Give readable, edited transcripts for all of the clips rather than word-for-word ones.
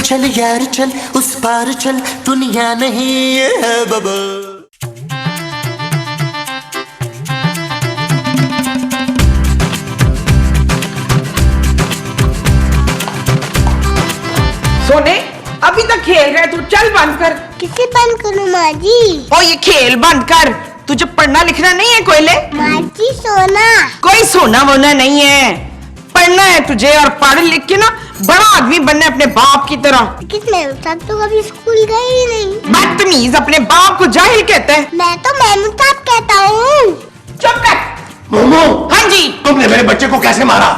चल यार चल, उस पार चल, दुनिया नहीं है बाबा। सोने अभी तक खेल रहे तू, चल बंद कर। किसे बंद करूं माँ जी? ओ ये खेल बंद कर, तुझे पढ़ना लिखना नहीं है कोयले? माँ जी सोना। कोई सोना वोना नहीं है, पढ़ना है तुझे और पढ़ लिख के ना बड़ा आदमी बनना है अपने बाप की तरह। कितने साहब तो कभी स्कूल गए ही नहीं। बदतमीज, अपने बाप को जाहिल कहते हैं। मैं तो मेमू साहब कहता हूँ। चुप कर। मोमो, हाँ जी। तुमने मेरे बच्चे को कैसे मारा?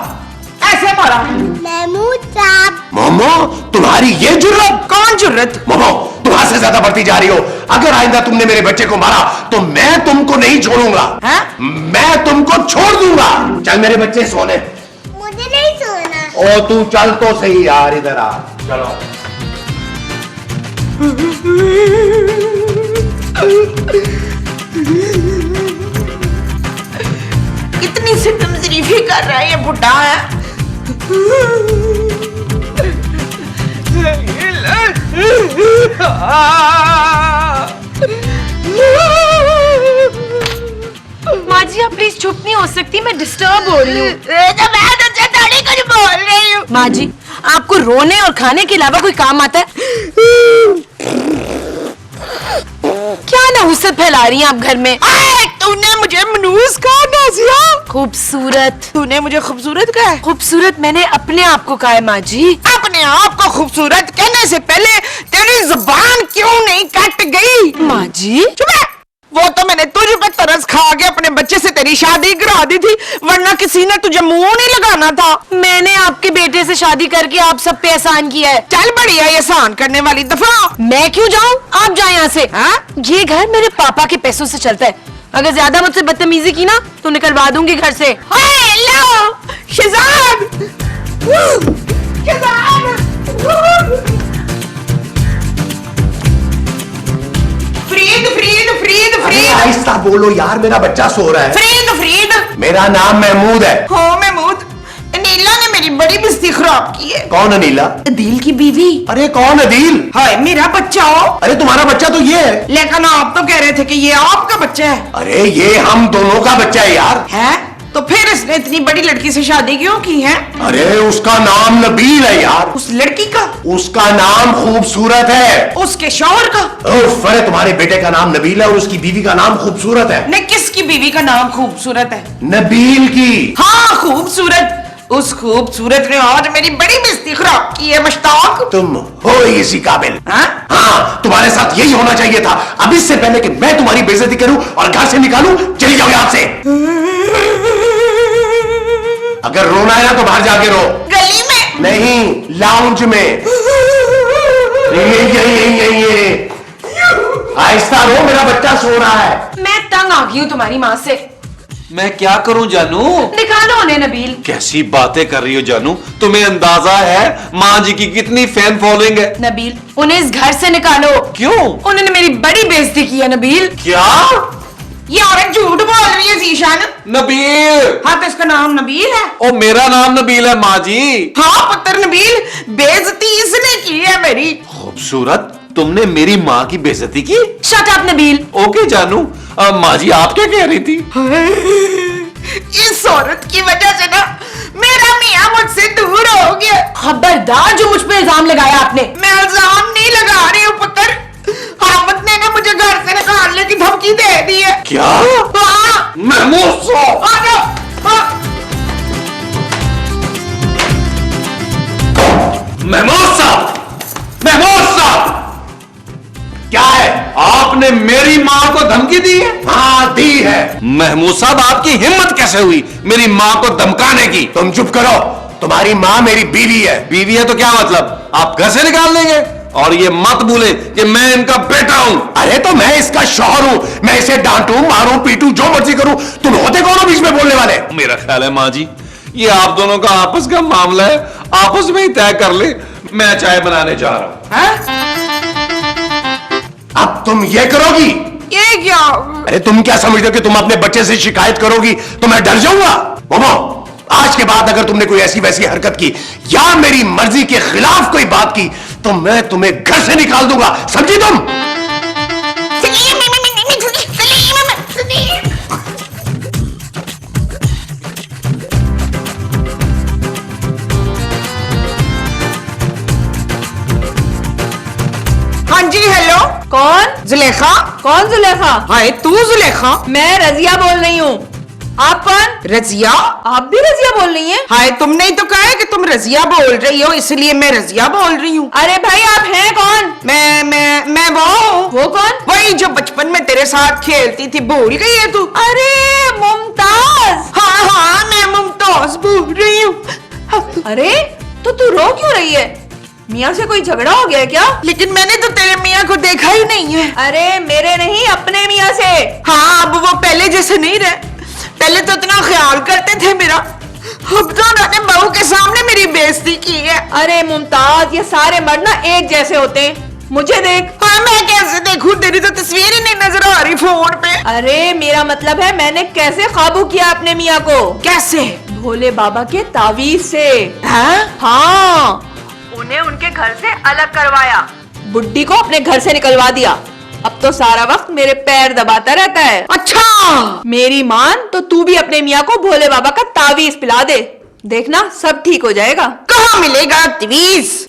ऐसे मारा। मेमू साहब। मोमो, तुम्हारी ये जुर्रत? कौन जुर्रत? मोमो, तुम हद से ज्यादा बढ़ती जा रही हो। अगर आइंदा तुमने मेरे बच्चे को मारा तो मैं तुमको नहीं छोड़ूंगा। हाँ? मैं तुमको छोड़ दूंगा। चल मेरे बच्चे सोने। मुझे नहीं सोना। ओ तू चल तो सही यार, इधर आ। चलो। इतनी सितम शरीफी कर रहा है ये बुढ़ा है। माँ जी आप प्लीज चुप नहीं हो सकती, मैं डिस्टर्ब हो रही हूँ। तो मैं तुझसे थोड़ी कुछ बोल रही हूँ। माँ जी आपको रोने और खाने के अलावा कोई काम आता है? क्या नहुसत फैला रही हैं आप घर में? तूने मुझे मनूस कहा नाज़िया? खूबसूरत। तूने मुझे खूबसूरत कहा? खूबसूरत मैंने अपने आप को कहा है माँ जी। अपने आप को खूबसूरत कहने से पहले तेरी जुबान क्यों नहीं कट गई? माँ जी चुप है। वो तो मैंने तुझ पर तरस खा के अपने बच्चे से तेरी शादी करा दी थी, वरना किसी ने तुझे मुंह नहीं लगाना था। मैंने आपके बेटे से शादी करके आप सब पे एहसान किया है। चल बढ़िया, ये एहसान करने वाली दफा। मैं क्यों जाऊँ? आप जाए यहाँ से। हाँ? ये घर मेरे पापा के पैसों से चलता है। अगर ज्यादा मुझसे बदतमीजी की ना तो निकलवा दूंगी घर से। हेलो शहजाद। फ्रीद फ्रीद फ्रीद अरे फ्रीद आहिस्ता बोलो यार, मेरा बच्चा सो रहा है। फ्रीद फ्रीद। मेरा नाम महमूद है। हो महमूद, नीला ने मेरी बड़ी बिस्ती खराब की है। कौन अनीला? दिल की बीवी। अरे कौन अदील? हाय मेरा बच्चा हो। अरे तुम्हारा बच्चा तो ये है। लेकिन आप तो कह रहे थे कि ये आपका बच्चा है। अरे ये हम दोनों का बच्चा है यार। है? तो फिर इसने इतनी बड़ी लड़की से शादी क्यों की है? अरे उसका नाम नबील है यार। उस लड़की का? उसका नाम खूबसूरत है। उसके शौहर का? उफ, अरे तुम्हारे बेटे का नाम नबील है और उसकी बीवी का नाम खूबसूरत है। ने किसकी बीवी का नाम खूबसूरत है? नबील की। हाँ खूबसूरत। उस खूबसूरत ने आज मेरी बड़ी बेइज्जती खराब की है मुश्ताक। तुम हो इसी काबिल। हाँ? हाँ, तुम्हारे साथ यही होना चाहिए था। अब इससे पहले कि मैं तुम्हारी बेइज्जती करूं और घर से निकालूं, चली जाओ यहाँ से। अगर रोना है ना तो बाहर जाके रो। गली में? नहीं, लाउंज में। ये आहिस्ता रो, मेरा बच्चा सो रहा है। मैं तंग आ गई हूँ तुम्हारी माँ से। मैं क्या करूं जानू? निकालो उन्हें नबील। कैसी बातें कर रही हो जानू? तुम्हें अंदाजा है माँ जी की कितनी फैन फॉलोइंग है? नबील उन्हें इस घर से निकालो। क्यों? उन्होंने मेरी बड़ी बेइज्जती की है नबील। क्या? ये औरत झूठ बोल रही है जीशान। नबील। हाँ तो इसका नाम नबील है। ओ मेरा नाम नबील है माँ जी। हाँ पुत्र नबील, बेइज्जती इसने की है मेरी। खूबसूरत, तुमने मेरी माँ की बेइज्जती की? Shut up Nabeel. ओके जानू। माँ जी आप क्या कह रही थी? इस औरत की वजह से ना मेरा मियाँ मुझसे दूर हो गया। खबरदार जो मुझ पे इल्जाम लगाया आपने। मैं इल्जाम नहीं लगा रही हूँ पुत्र, हामिद ने ना मुझे घर से निकालने की धमकी दे दी है। क्या? हाँ। महमूद साहब। आ जाओ। हाँ। महमूद साहब, महमूद साहब, क्या है? आपने मेरी माँ को धमकी दी है? हाँ दी है। महमूद साहब आपकी हिम्मत कैसे हुई मेरी माँ को धमकाने की? तुम चुप करो, तुम्हारी माँ मेरी बीवी है। बीवी है तो क्या मतलब? आप घर से निकाल देंगे? और ये मत भूले कि मैं इनका बेटा हूं। अरे तो मैं इसका शौहर हूं, मैं इसे डांटूं, मारूं, पीटूं, जो मर्जी करूं। तुम होते कौन हो बीच में बोलने वाले? मेरा ख्याल है माँ जी ये आप दोनों का आपस का मामला है, आपस में ही तय कर ले। मैं चाय बनाने जा रहा हूं। हाँ? अब तुम ये करोगी? ये क्या? अरे तुम क्या समझते हो कि तुम अपने बच्चे से शिकायत करोगी तो मैं डर जाऊंगा? मोमो, आज के बाद अगर तुमने कोई ऐसी वैसी हरकत की या मेरी मर्जी के खिलाफ कोई बात की तो मैं तुम्हें घर से निकाल दूंगा, समझी तुम? हाँ जी, हेलो। कौन? जुलेखा। कौन जुलेखा? हाय, तू जुलेखा? मैं रजिया बोल रही हूँ। आप कौन? रजिया? आप भी रजिया बोल रही हैं? हाय, तुमने ही तो कहा है कि तुम रजिया बोल रही हो, इसलिए मैं रजिया बोल रही हूँ। अरे भाई, आप हैं कौन? मैं वो हूँ। वो कौन? वही जो बचपन में तेरे साथ खेलती थी, भूल गई है तू? अरे मुमताज। हाँ हाँ, मैं मुमताज बोल रही हूँ। अरे तो तू रो क्यों रही है? मियाँ से कोई झगड़ा हो गया है क्या? लेकिन मैंने तो तेरे मियाँ को देखा ही नहीं है। अरे मेरे नहीं, अपने मियाँ से। हाँ, अब वो पहले जैसे नहीं रहे। पहले तो इतना ख्याल करते थे मेरा, अब तो उन्होंने बहू के सामने मेरी बेइज्जती की है। अरे मुमताज, ये सारे मर्द ना एक जैसे होते हैं। मुझे देख। हाँ, मैं कैसे देखूं? तेरी तो तस्वीर ही नहीं नजर आ रही फोन पे। अरे मेरा मतलब है, मैंने कैसे काबू किया अपने मियाँ को? कैसे? भोले बाबा के तावीज से। हाँ, उन्हें उनके घर से अलग करवाया, बुड्ढी को अपने घर से निकलवा दिया। अब तो सारा वक्त मेरे पैर दबाता रहता है। अच्छा, मेरी मान तो तू भी अपने मियाँ को भोले बाबा का तावीज पिला दे, देखना सब ठीक हो जाएगा। कहाँ मिलेगा तावीज?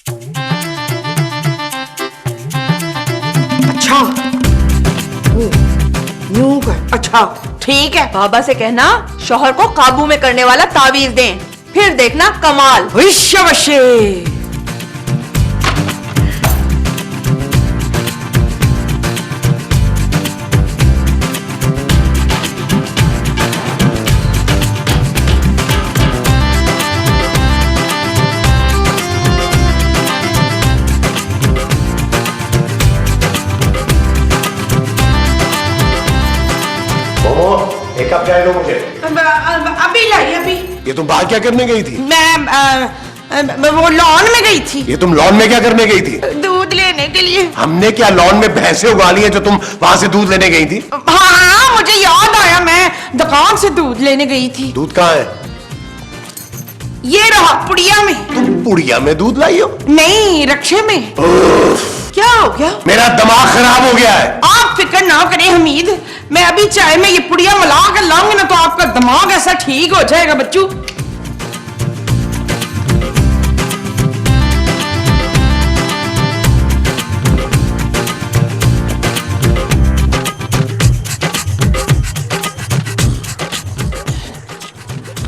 अच्छा, यूं कर। अच्छा ठीक है। बाबा से कहना शौहर को काबू में करने वाला तावीज दें, फिर देखना कमाल। विश्वशे। एक कप चाय दो मुझे। अभी लाई, अभी। ये तुम बाहर क्या करने गई थी? मैं वो लॉन में गई थी। ये तुम लॉन में क्या करने गई थी? दूध लेने के लिए। हमने क्या लॉन में भैंसे उगा ली है जो तुम वहां से दूध लेने गई थी? हाँ, मुझे याद आया, मैं दुकान से दूध लेने गई थी। दूध कहाँ है? ये रहा पुड़िया में। तुम पुड़िया में दूध लाई हो? नहीं, रक्षे में। क्या हो गया? मेरा दिमाग खराब हो गया है। आप फिक्र ना करें हमीद, मैं अभी चाय में ये पुड़िया मिला कर लाऊंगी ना, तो आपका दिमाग ऐसा ठीक हो जाएगा बच्चू।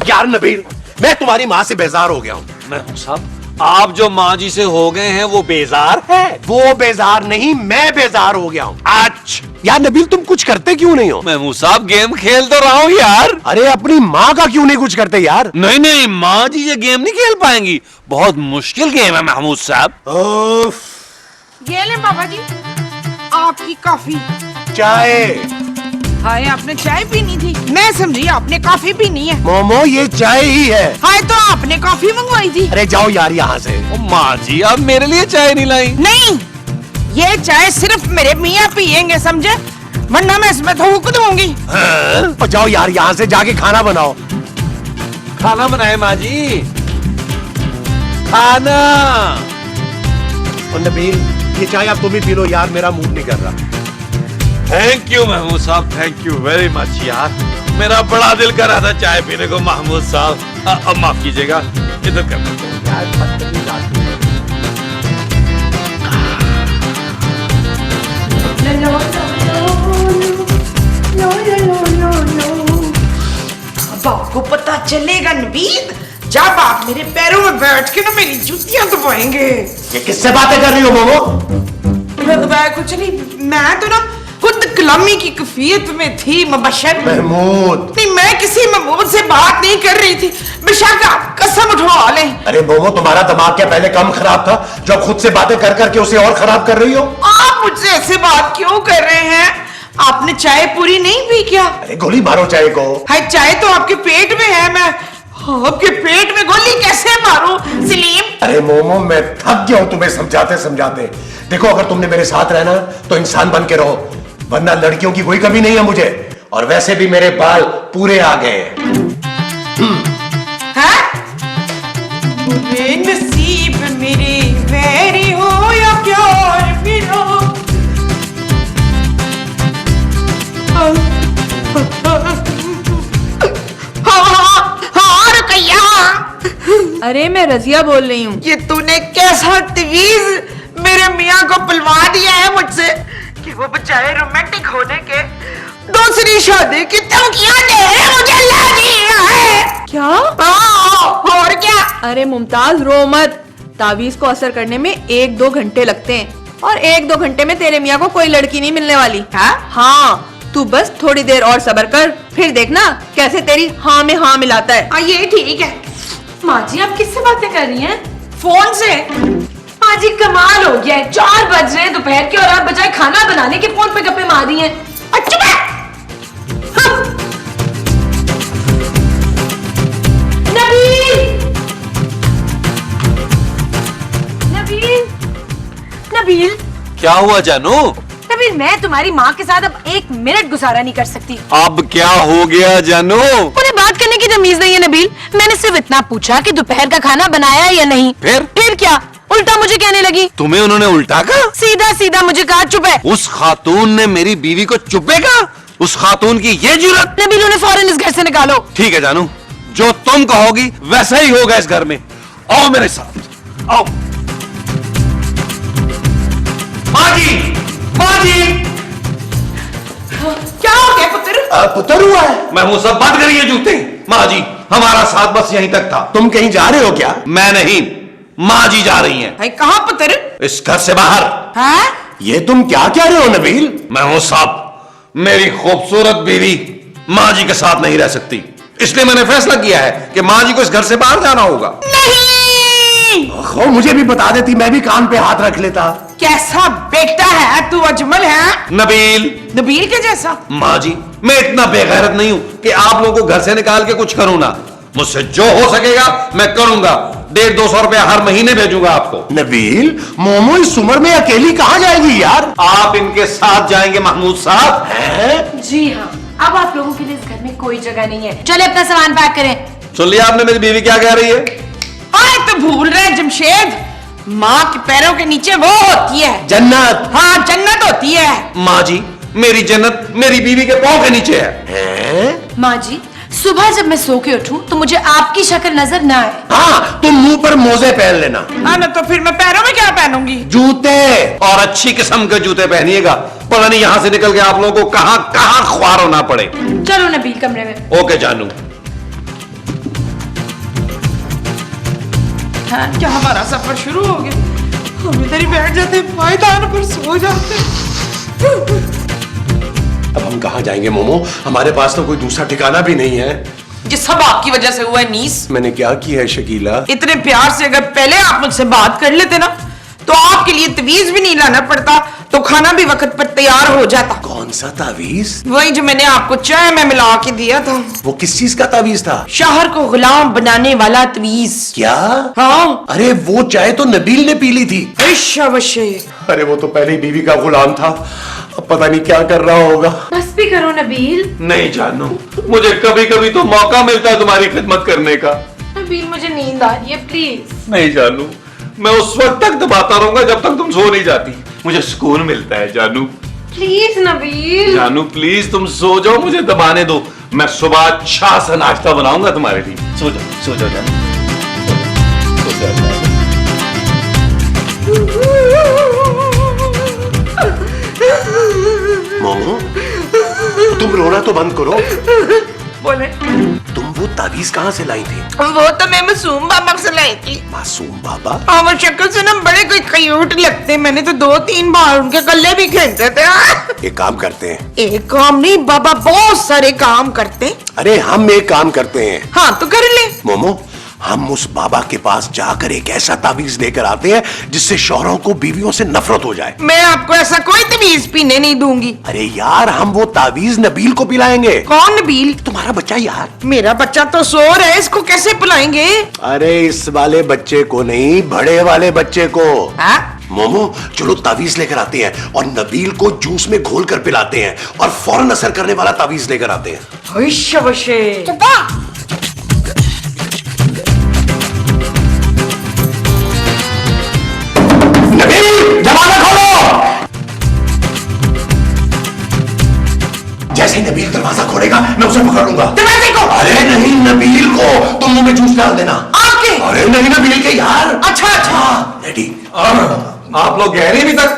यार नबील, मैं तुम्हारी माँ से बेजार हो गया हूँ। महमूद साहब, आप जो माँ जी से हो गए हैं वो बेजार है। वो बेजार नहीं, मैं बेजार हो गया हूँ। अच्छा यार नबील, तुम कुछ करते क्यों नहीं हो? महमूद साहब, गेम खेल तो रहा हूँ यार। अरे अपनी माँ का क्यों नहीं कुछ करते यार? नहीं नहीं, माँ जी ये गेम नहीं खेल पाएंगी, बहुत मुश्किल गेम है महमूद साहब। ये ले बाबा जी, आपकी कॉफी। चाय। हाय, आपने चाय पीनी थी? मैं समझी आपने कॉफी पीनी है। मोमो, ये चाय ही है। हाय, तो आपने कॉफी मंगवाई थी। अरे जाओ यार यहाँ से। ओ माँ जी, आप मेरे लिए चाय नहीं लाई? नहीं, ये चाय सिर्फ मेरे मियाँ पियेंगे, समझे? वरना मैं इसमें थूक दूंगी। हाँ? जाओ यार यहाँ से, जाके खाना बनाओ। खाना बनाए माँ जी, खाना। और नबील, ये चाय आप तुम ही पी लो यार, मेरा मूड नहीं कर रहा। थैंक यू महमूद साहब, थैंक यू वेरी मच यार, मेरा बड़ा दिल कर रहा था चाय पीने को महमूद साहब। अब माफ कीजिएगा, इधर कर देता हूं। अब आपको पता चलेगा नबीद, जब आप मेरे पैरों में बैठ के ना मेरी जूतियां दबाएंगे। ये किससे बातें कर रही हो मोमो? मैं कुछ नहीं, मैं तो ना खुद कलामी की कैफियत में थी मुबशर। महमूद। नहीं, मैं किसी महमूद से बात नहीं कर रही थी, बेशक आप कसम उठवा लें। अरे मोमो, तुम्हारा दिमाग क्या पहले कम खराब था, जो खुद से बातें कर करके उसे और खराब कर रही हो? आप मुझसे ऐसे बात क्यों कर रहे हैं? आपने चाय पूरी नहीं पी क्या? अरे गोली मारो चाय को। हाय, चाय तो आपके पेट में है, मैं आपके पेट में गोली कैसे मारूं सलीम? अरे मोमो, मैं थक गया हूं तुम्हें समझाते समझाते। देखो, अगर तुमने मेरे साथ रहना तो इंसान बन के रहो, वरना लड़कियों की कोई कमी नहीं है मुझे, और वैसे भी मेरे बाल पूरे आ गए हैं। बुरे नसीब मेरे वैरी हो अरे मैं रजिया बोल रही हूँ। ये तूने कैसा तवीज मेरे मियाँ को पिलवा दिया है मुझसे कि वो बचाए रोमांटिक होने के दूसरी शादी की धमकियां दे रहे हैं, मुझे लगी है। क्या? और क्या? अरे मुमताज रो मत, तावीज को असर करने में 1-2 घंटे लगते हैं और 1-2 घंटे में तेरे मियाँ को कोई लड़की नहीं मिलने वाली। हाँ तू बस थोड़ी देर और सब्र कर, फिर देखना कैसे तेरी हाँ में हाँ मिलाता है। ये ठीक है। माँ जी आप किससे बातें कर रही हैं? फोन से। माँ जी कमाल हो गया है, 4 बज रहे हैं दोपहर के और आप बजाय खाना बनाने के फोन पे गप्पे मार रही हैं। अच्छा नबील! नबील! नबील! क्या हुआ जानू? नबील मैं तुम्हारी माँ के साथ अब 1 मिनट गुजारा नहीं कर सकती। अब क्या हो गया जानू? उन्हें बात करने की तमीज नहीं है नबील। मैंने सिर्फ इतना पूछा कि दोपहर का खाना बनाया या नहीं। फिर क्या? उल्टा मुझे कहने लगी। तुम्हें उन्होंने उल्टा कहा? सीधा सीधा मुझे कहा चुप है। उस खातून ने मेरी बीवी को चुप्पे कहा? उस खातून की ये जुर्रत? नबील उन्हें फौरन इस घर से निकालो। ठीक है जानू, जो तुम कहोगी वैसा ही होगा इस घर में। आओ मेरे साथ आओ। माँ जी, माँ जी! क्या हो गया पुत्र? पुत्र हुआ है? मैं वो सब बंद करिए जूते। माँ जी हमारा साथ बस यहीं तक था। तुम कहीं जा रहे हो क्या? मैं नहीं, माँ जी जा रही हैं। कहाँ पुत्र? इस घर से बाहर। हाँ? ये तुम क्या कह रहे हो नबील? मैं हूं साहब, मेरी खूबसूरत बीवी माँ जी के साथ नहीं रह सकती, इसलिए मैंने फैसला किया है कि माँ जी को इस घर से बाहर जाना होगा। ओह, मुझे भी बता देती, मैं भी कान पे हाथ रख लेता। कैसा बेटा है तू, अजमल है? नबील! नबील के जैसा? माँ जी मैं इतना बेगैरत नहीं हूं कि आप लोगों को घर से निकाल के कुछ करूं ना। मुझसे जो हो सकेगा मैं करूंगा। 150-200 रुपया हर महीने भेजूंगा आपको। नबील, मोमो इस उम्र में अकेली कहाँ जाएगी यार? आप इनके साथ जाएंगे महमूद साहब। हैं? जी हाँ, अब आप लोगों के लिए इस घर में कोई जगह नहीं है। चले अपना सामान पैक करें। सुन लिया आपने मेरी बीवी क्या कह रही है? तो भूल रहे जमशेद, माँ के पैरों के नीचे वो होती है जन्नत। हाँ जन्नत होती है। माँ जी मेरी जन्नत मेरी बीवी के पांव के नीचे है। हैं? माँ जी सुबह जब मैं सो के उठूं तो मुझे आपकी शक्ल नजर ना आए। हाँ, तुम मुंह पर मोजे पहन लेना। ना तो फिर मैं पैरों में क्या पहनूंगी? जूते। और अच्छी किस्म के जूते पहनिएगा, पता नहीं यहां से निकल के आप लोगों को कहां कहां ख्वार होना पड़े। चलो नबील कमरे में। ओके जानू। क्या हमारा सफर शुरू हो गया? हम इधर ही बैठ जाते, पायदान पर सो जाते। अब हम कहाँ जाएंगे मोमो? हमारे पास तो कोई दूसरा ठिकाना भी नहीं है। ये सब आपकी वजह से हुआ है नीस। मैंने क्या किया है शकीला? इतने प्यार से अगर पहले आप मुझसे बात कर लेते ना तो आपके लिए तवीज भी नहीं लाना पड़ता, तो खाना भी वक्त पर तैयार हो जाता। कौन सा तावीज? वही जो मैंने आपको चाय में मिला के दिया था। वो किस चीज का तावीज था? शहर को गुलाम बनाने वाला तवीज। क्या? हाँ। अरे वो चाय तो नबील ने पी ली थी। अरे वो तो पहले ही बीवी का गुलाम था, अब पता नहीं क्या कर रहा होगा। बस भी करो नबील। नहीं जानू, मुझे कभी कभी तो मौका मिलता है तुम्हारी खिदमत करने का। नबील मुझे नींद आ रही है प्लीज। नहीं जानू, मैं उस वक्त तक दबाता रहूंगा जब तक तुम सो नहीं जाती। मुझे सुकून मिलता है जानू। प्लीज नबील। जानू प्लीज तुम सो जाओ, मुझे दबाने दो। मैं सुबह अच्छा सा नाश्ता बनाऊंगा तुम्हारे लिए। सो जाओ जानू। सो जाओ। मोमो, तुम रोना तो बंद करो। बोले तुम वो तावीज कहाँ से लाई थी? वो तो मैं मासूम बाबा से लाई थी। मासूम बाबा? हाँ, वो शक्ल से ना बड़े कोई क्यूट लगते, मैंने तो 2-3 बार उनके गले भी खेलते थे। एक काम करते हैं। एक काम नहीं बाबा, बहुत सारे काम करते। अरे हम एक काम करते हैं। हाँ तो कर ले। मोमो, हम उस बाबा के पास जाकर एक ऐसा तावीज लेकर आते हैं जिससे शौहरों को बीवियों से नफरत हो जाए। मैं आपको ऐसा कोई तवीज पीने नहीं दूंगी। अरे यार, हम वो तावीज नबील को पिलाएंगे। कौन नबील? तुम्हारा बच्चा यार। मेरा बच्चा तो सो रहा है, इसको कैसे पिलाएंगे? अरे इस वाले बच्चे को नहीं, बड़े वाले बच्चे को। हाँ? मोमो चलो तावीज लेकर आते हैं और नबील को जूस में घोल कर पिलाते हैं और फौरन असर करने वाला तावीज लेकर आते हैं। नबील, दरवाजा खोलो। जैसे ही नबील दरवाजा खोलेगा मैं उसे पकड़ लूंगा। दरवाजे को? अरे नहीं, नबील को। तुम मुंह में जूस डाल देना। आपके? अरे नहीं ना बिल के यार। अच्छा अच्छा डैडी आप लोग गए नहीं अभी तक?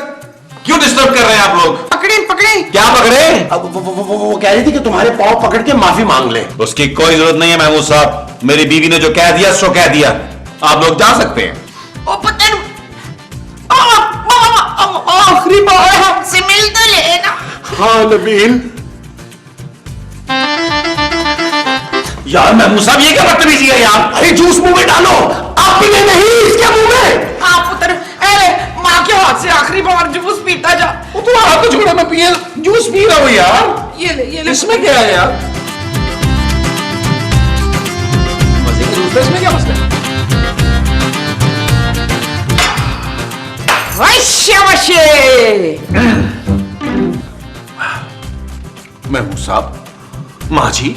क्यों डिस्टर्ब कर रहे हैं आप लोग? पकड़ी पकड़ी। क्या पकड़े? अब वो कह रही थी कि तुम्हारे पाँव पकड़ के माफी मांग ले। उसकी कोई जरूरत नहीं है महमूद साहब, मेरी बीवी ने जो कह दिया सो कह दिया, आप लोग जा सकते हैं। ओ पुत्र आखिरी बार हमसे मिल तो लेना। हाँ नबील। यार महमूद साहब ये क्या बदतमीजी है यार? अरे जूस मुंह में डालो, आप पीने नहीं इसके मुंह में। हाँ पुत्र, अरे माँ के हाथ से आखिरी बार जूस पीता जा। वो तो हाथ तो छोड़ा, मैं पिए जूस पी रहा हूँ यार। ये ले इसमें क्या है यार? मजे के जूस, इसमें क्या मसला है? महमूद साहब, माँ जी,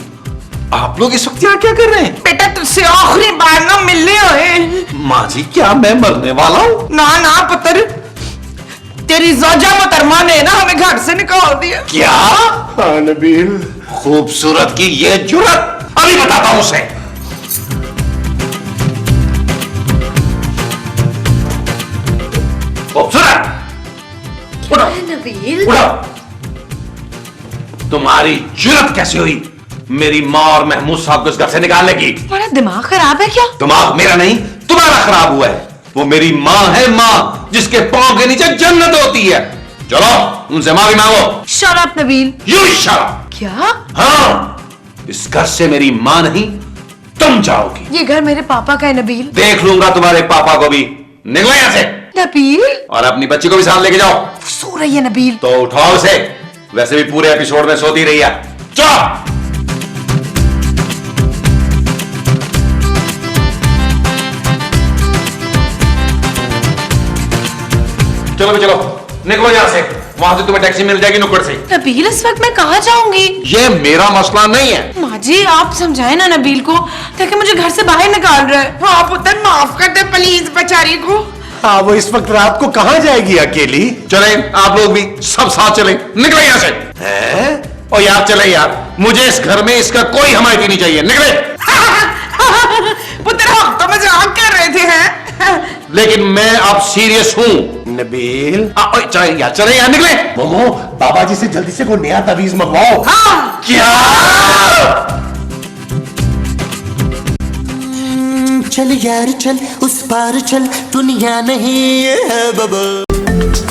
आप लोग इस वक्त यहाँ क्या कर रहे हैं? बेटा तुझसे आखिरी बार ना मिलने आए। माँ जी, क्या मैं मरने वाला हूँ? ना ना पुत्र, तेरी जोजा मोहतरमा ने ना हमें घर से निकाल दिया। क्या? हाँ नबील। खूबसूरत की ये जुर्रत, अभी बताता हूँ उसे। खूबसूरत, उठो उठो। तुम्हारी जुर्रत कैसे हुई मेरी माँ और महमूद साहब को इस घर से निकालने की? तुम्हारा दिमाग खराब है क्या? दिमाग मेरा नहीं, तुम्हारा खराब हुआ है। वो मेरी माँ है, माँ जिसके पांव के नीचे जन्नत होती है। चलो उनसे माफी मांगो। Shut up Nabeel. You shut up. क्या? हाँ, इस घर से मेरी माँ नहीं तुम जाओगी। ये घर मेरे पापा का है नबील। देख लूंगा तुम्हारे पापा को भी। निकलो यहां से नबील और अपनी बच्ची को भी साथ लेके जाओ। सो रही है नबील। तो उठाओ उसे, वैसे भी पूरे एपिसोड में सोती रही है। चलो चलो भी चलो, निकलो यहां से। वहां से तुम्हें टैक्सी मिल जाएगी नुक्कड़ से। नबील इस वक्त मैं कहाँ जाऊंगी? ये मेरा मसला नहीं है। माँ जी आप समझाए ना नबील को, ताकि मुझे घर से बाहर निकाल रहा है। हाँ पुत्र माफ कर दे प्लीज बेचारी को। हाँ वो इस वक्त रात को कहाँ जाएगी अकेली? चले आप लोग भी सब साथ चले। निकले यहां से। हैं? ओ यार चले यार, मुझे इस घर में इसका कोई हमायती नहीं चाहिए। निकले। पुत्र हम तो मजाक कर रहे थे हैं। लेकिन मैं अब सीरियस हूं। नबील। चले यार, चले यार, निकले। मोमो बाबा जी से जल्दी से कोई नया तवीज मंगवाओ। हाँ क्या? चल यार चल उस पार चल, दुनिया नहीं है बबल।